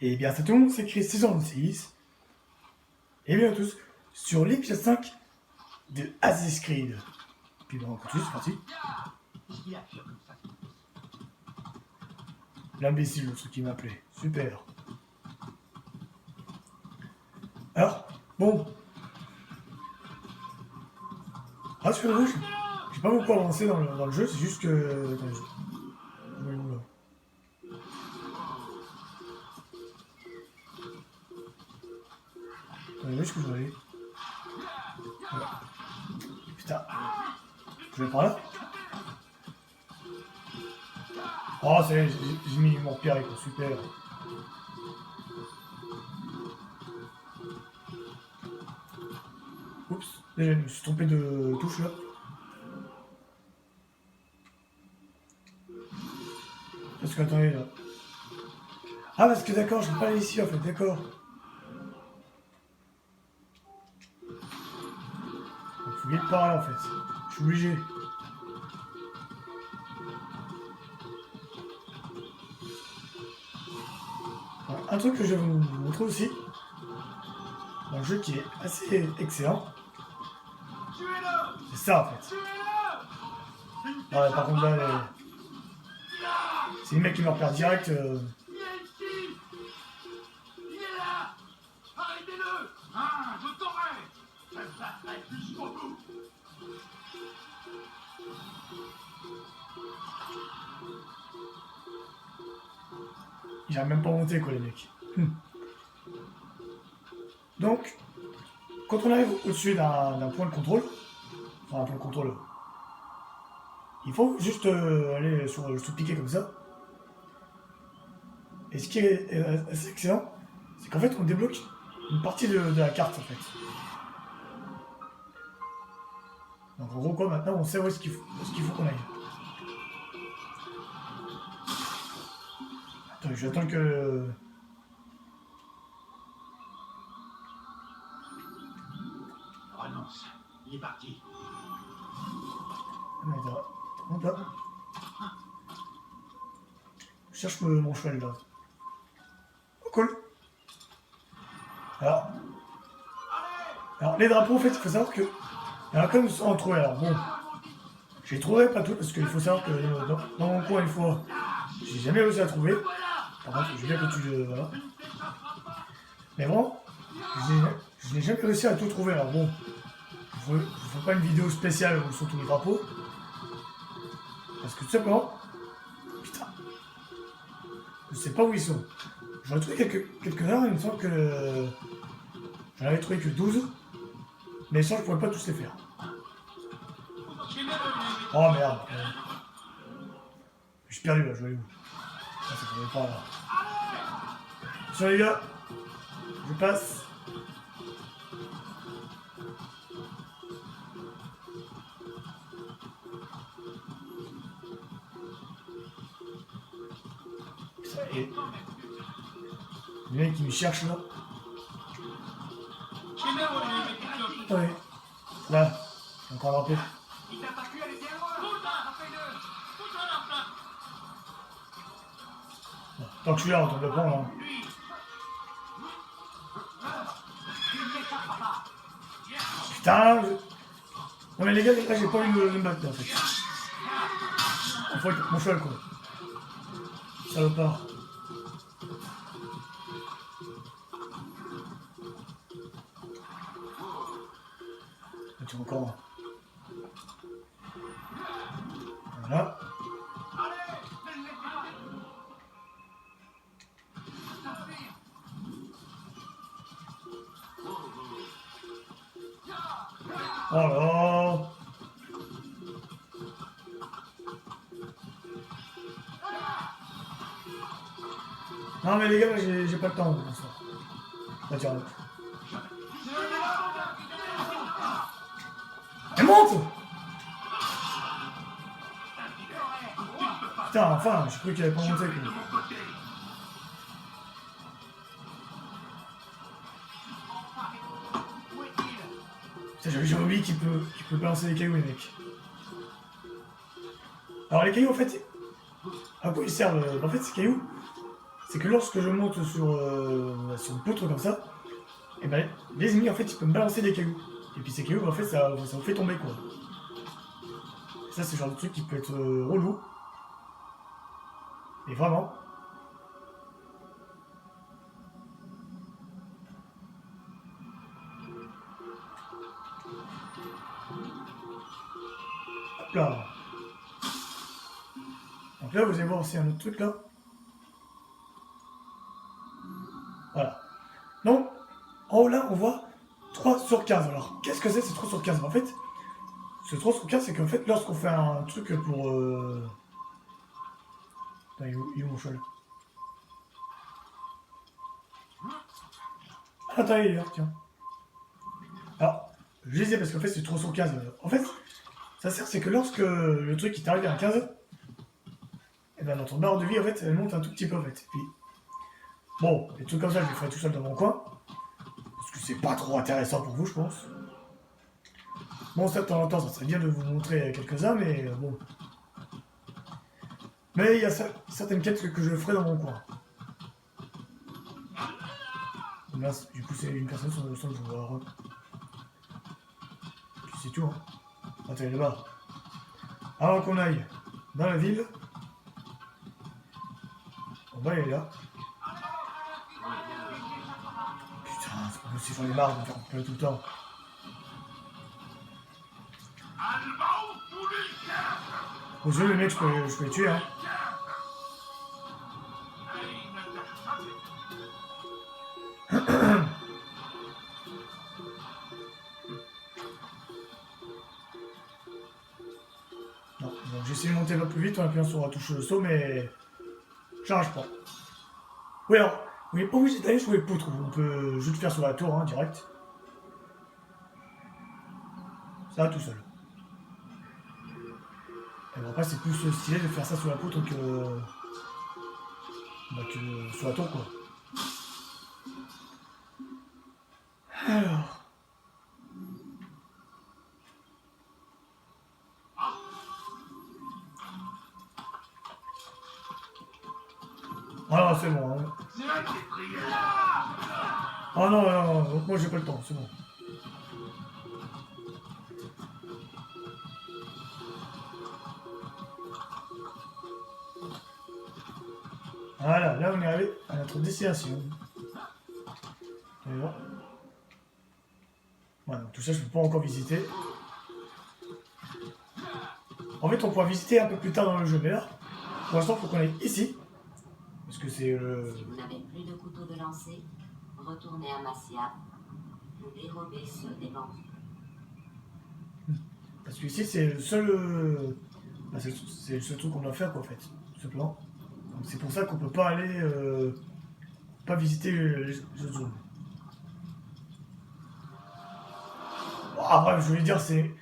Et bien, ça tout le monde s'écrit saison 6. Et bien, tous sur l'épisode 5 de Assassin's Creed. Puis bon, on continue, c'est parti. L'imbécile, le truc qui m'appelait. Super. Alors, bon. Rassurez-vous, j'ai pas beaucoup avancé dans le jeu, c'est juste que... Attendez, je vais où là? Attendez, où est-ce que je dois aller? Voilà. Putain. Je vais par là? Oh, c'est j'ai mis mon pierre, quoi, super. Oups, déjà, je me suis trompé de touche là. Parce que, attendez, là. Ah, parce que d'accord, je peux pas aller ici en fait, d'accord. Il faut vite par là en fait. Je suis obligé. Alors, un truc que je vais vous montrer aussi, dans le jeu qui est assez excellent, c'est ça en fait. Ouais, par contre là, c'est les mecs qui me repèrent direct. Il est ici. Il est là. Arrêtez-le. Ah, je t'aurai. Je me battrai jusqu'au bout. Ils n'arrivent même pas à monter quoi les mecs. Donc, quand on arrive au-dessus d'un point de contrôle, enfin un point de contrôle, il faut juste aller sur le sous-piqué comme ça. Et ce qui est assez excellent, c'est qu'en fait on débloque une partie de la carte en fait. Donc en gros quoi, maintenant on sait où est-ce qu'il faut qu'on aille. Attends, je vais attendre que... Renonce. Il est parti. Mais attends, comment là? Je cherche mon cheval là. Oh cool. Alors les drapeaux en fait, il faut savoir que... Il y en a quand même en trouver, alors bon... Je les trouverai pas tous parce qu'il faut savoir que dans mon coin une fois, j'ai jamais réussi à trouver. Par contre, je veux bien que tu... voilà. Mais bon, je n'ai jamais réussi à tout trouver. Alors bon, je ne ferai pas une vidéo spéciale sur tous les drapeaux. Parce que tout simplement, putain, je sais pas où ils sont. J'en ai trouvé quelques-uns, il me semble que j'en avais trouvé que 12. Mais ça, je pourrais pas tous les faire. Oh merde. Je suis perdu là, je vais aller où? Ça ne pas là. Attention les gars, je passe. Ça y est. Le mec qui me cherche là. Ouais. Là, j'ai encore un peu. Tant que je suis là, on tombe le pont là. Putain, non mais les gars, là j'ai pas envie de me battre en fait. Il faut être mon cheval quoi. Salopard. Tu vois encore. Voilà. Oh là. Non mais les gars, j'ai pas le temps pour ça. Va tirer l'autre. Elle monte. Putain, enfin, j'ai cru qu'il avait pas monté quoi. Putain, j'avais oublié qu'il peut balancer des cailloux les mecs. Alors les cailloux en fait, à quoi ils servent? En fait ces cailloux, c'est que lorsque je monte sur une poutre comme ça, et ben les ennemis en fait ils peuvent me balancer des cailloux. Et puis ces cailloux en fait ça vous fait tomber quoi. Et ça c'est le genre de truc qui peut être relou. Et vraiment. Hop là. Donc là vous allez voir aussi un autre truc là. Voilà. Donc en haut là on voit 3 sur 15. Alors qu'est-ce que c'est ces 3 sur 15? En fait, ce 3 sur 15 c'est qu'en fait lorsqu'on fait un truc pour... Attends, il est où mon cheval? Ah, attends, il est là, tiens. Alors, je disais parce qu'en fait c'est 3 sur 15. En fait, ça sert c'est que lorsque le truc il t'arrive à 15, et ben notre barre de vie en fait elle monte un tout petit peu en fait. Et puis, bon, les trucs comme ça je les ferai tout seul dans mon coin. Parce que c'est pas trop intéressant pour vous je pense. Bon ça de temps en temps ça serait bien de vous montrer quelques-uns mais bon. Mais il y a certaines quêtes que je ferai dans mon coin. Là, du coup c'est une personne sur le sol je vois. Puis c'est tout hein. Attends là-bas. Avant qu'on aille dans la ville. En bas il est là. Putain, c'est pas possible, j'en ai marre de me faire couper tout le temps. Au jeu, le mec, je peux les tuer, hein. Non, donc j'essaie de monter un peu plus vite en appuyant sur la touche de saut, mais j'arrive pas. Oui, alors, vous n'êtes pas obligé d'aller sur les poutres, on peut juste faire sur la tour, hein, direct. Ça va tout seul. Et bon, après, c'est plus stylé de faire ça sur la poutre que sur la tour, quoi. Alors... Ah, c'est bon, hein. Ah non, non, non, moi j'ai pas le temps, c'est bon. Voilà, là on est arrivé à notre destination. Voilà, donc tout ça je peux pas encore visiter. En fait on pourra visiter un peu plus tard dans le jeu, mais là, pour l'instant il faut qu'on aille ici. Parce que c'est le... Si vous n'avez plus de couteau de lancer, retournez à Massia. Vous dérobez ceux des bandits. Parce que ici c'est le seul... Bah, c'est le seul truc qu'on doit faire quoi en fait, tout simplement. Donc c'est pour ça qu'on peut pas aller... pas visiter les autres zones. Bon, après je voulais dire c'est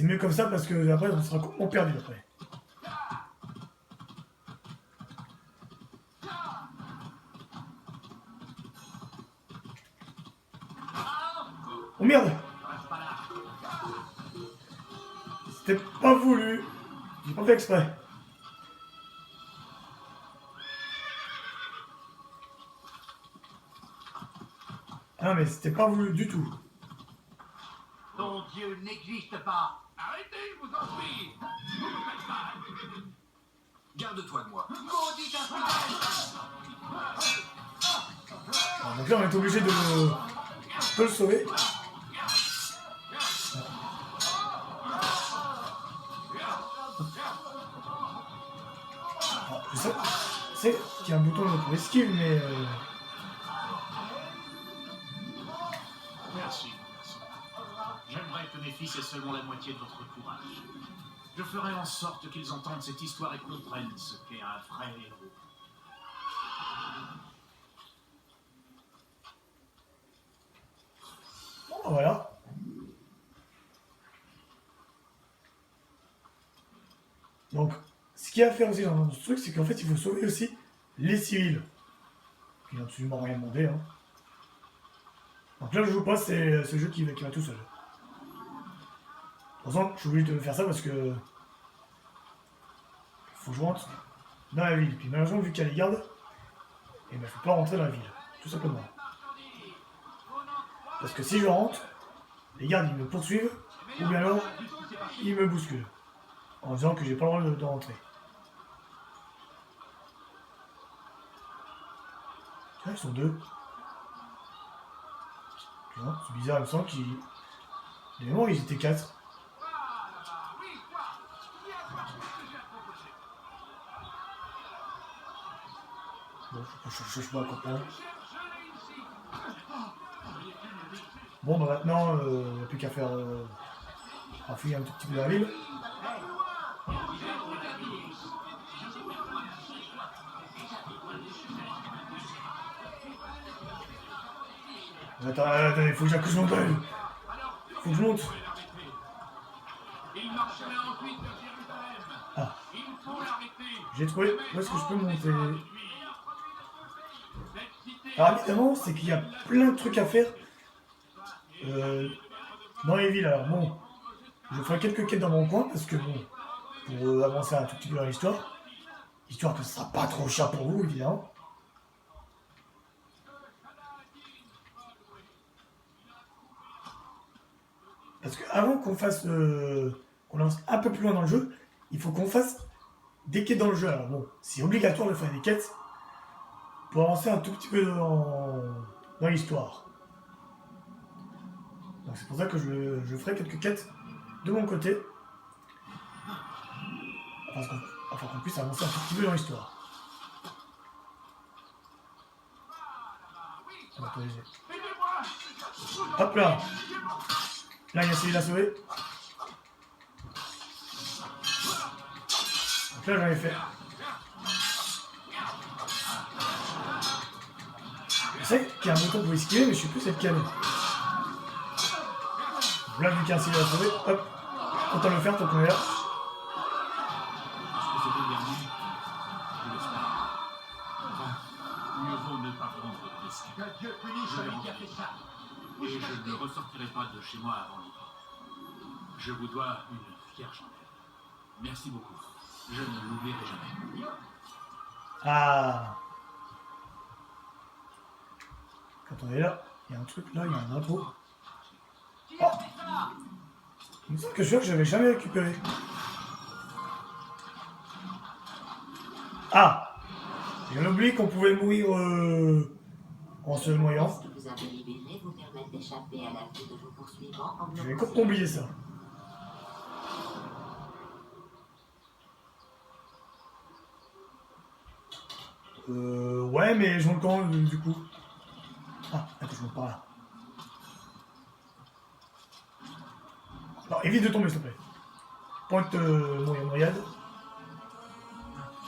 mieux comme ça parce que après on sera complètement perdu après. Oh merde! C'était pas voulu. J'ai pas fait exprès. Ah mais c'était pas voulu du tout. Ton Dieu n'existe pas. Arrêtez, je vous en prie. Vous me faites mal. Garde-toi de moi. Maudit infidèle. Donc là on est obligé de le sauver. Alors, je sais qu'il y a un bouton pour esquive mais... Merci, merci. J'aimerais que mes fils aient seulement la moitié de votre courage. Je ferai en sorte qu'ils entendent cette histoire et comprennent ce qu'est un vrai héros. Bon, voilà. Donc, ce qu'il y a à faire aussi dans ce truc, c'est qu'en fait, il faut sauver aussi les civils. Qui n'ont absolument rien demandé. Hein. Donc là, je joue pas, c'est le jeu qui va tout seul. De toute façon, je suis obligé de faire ça parce que... faut que je rentre dans la ville. Puis malheureusement, vu qu'il y a les gardes, et il ne faut pas rentrer dans la ville, tout simplement. Parce que si je rentre, les gardes ils me poursuivent, ou bien alors ils me bousculent, en disant que j'ai pas le droit de rentrer. Tiens, ils sont deux. C'est bizarre, il me semble qu'ils... Des moments, ils étaient quatre. Bon, je sais pas à comprendre. Bon, bah maintenant, il n'y a plus qu'à faire... fouiller un tout petit peu la ville. Attends, faut que je monte. Faut que je monte. Ah. J'ai trouvé. Où est-ce que je peux monter? Alors évidemment, c'est qu'il y a plein de trucs à faire dans les villes. Alors bon, je ferai quelques quêtes dans mon coin parce que bon, pour avancer un tout petit peu dans l'histoire, histoire que ça sera pas trop cher pour vous évidemment. Parce qu'avant qu'on fasse, qu'on avance un peu plus loin dans le jeu, il faut qu'on fasse des quêtes dans le jeu. Alors bon, c'est obligatoire de faire des quêtes pour avancer un tout petit peu dans l'histoire. Donc c'est pour ça que je ferai quelques quêtes de mon côté. Afin qu'on puisse avancer un tout petit peu dans l'histoire. Hop là! Là, il y a celui-là sauvé. Donc là, j'en ai fait. Je sais qu'il y a un bouton pour esquiver, mais je sais plus c'est lequel. Là, vu qu'il y a un celui-là sauvé, hop. Autant le faire tant qu'on est là. Est-ce que c'était bien dit? Je l'espère. Enfin, mieux vaut ne pas prendre de risque. Que Dieu punisse celui qui a fait ça. Et je ne ressortirai pas de chez moi avant longtemps. Je vous dois une fière chandelle. Merci beaucoup. Je ne l'oublierai jamais. Ah. Quand on est là, il y a un truc là, il y a un intro. Oh. Il me semble que celui-là que j'avais jamais récupéré. Ah. J'ai oublié qu'on pouvait mourir en se noyant. Ce que vous avez libéré vous permet d'échapper à la vue de vos poursuivants en J'avais complètement oublié ça. Ouais, mais je monte quand du coup. Ah, attends, je monte par là. Non, évite de tomber, s'il te plaît. Pointe noyade.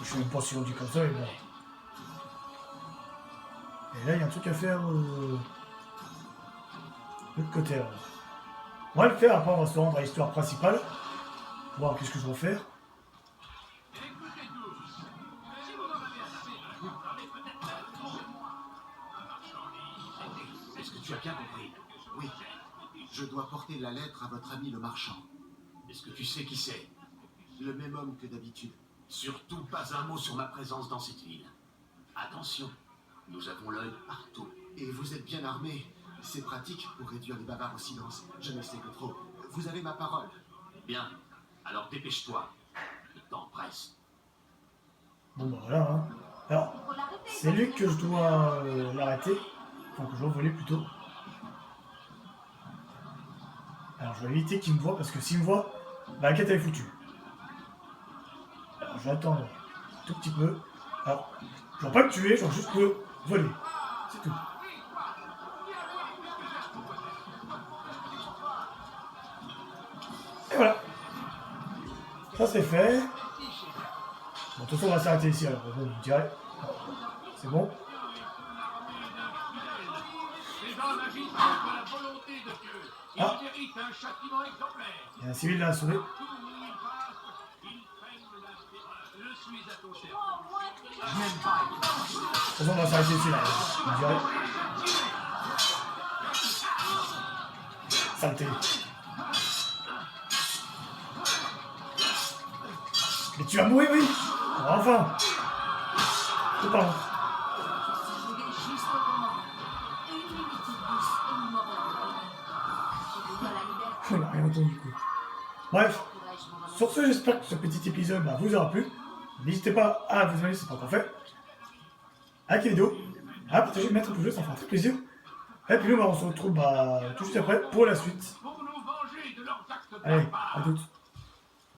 Je suis même pas si on dit comme ça, et bon. Et là, il y a un truc à faire de l'autre côté. Alors. On va le faire, après on va se rendre à l'histoire principale. Pour voir qu'est-ce que je dois faire. Est-ce que tu as bien compris? Oui, je dois porter la lettre à votre ami le marchand. Est-ce que tu sais qui c'est? Le même homme que d'habitude. Surtout pas un mot sur ma présence dans cette ville. Attention, nous avons l'œil partout. Et vous êtes bien armé. C'est pratique pour réduire les bavards au silence. Je ne sais que trop. Vous avez ma parole. Bien, alors dépêche-toi. Le temps presse. Bon bah voilà. Hein. Alors, c'est lui que je dois l'arrêter. Enfin, que je dois voler plutôt. Alors, je vais éviter qu'il me voie parce que s'il me voit, bah, la quête elle est foutue. Alors, je vais attendre un tout petit peu. Alors, je ne vais pas le tuer, je vais juste le voler. C'est tout. Et voilà. Ça c'est fait. Bon, de toute façon, on va s'arrêter ici alors. Bon, je dirais. C'est bon. Ah. Il y a un civil là à sauver. De toute façon, on va s'arrêter ici là. Je dirais. Saleté. Mais tu vas mourir, oui. Alors, enfin. Tout pardon. On n'a rien entendu, quoi. Bref, Pourrais-je m'en sur ce, j'espère que ce petit épisode vous aura plu. N'hésitez pas à vous abonner si ce n'est pas encore fait. À liker la vidéo, à partager, mettre un pouce bleu, ça me fera très plaisir. Et puis nous, on se retrouve tout de suite après pour la suite. Pour nous venger de leurs actes Allez, barbares. à toutes.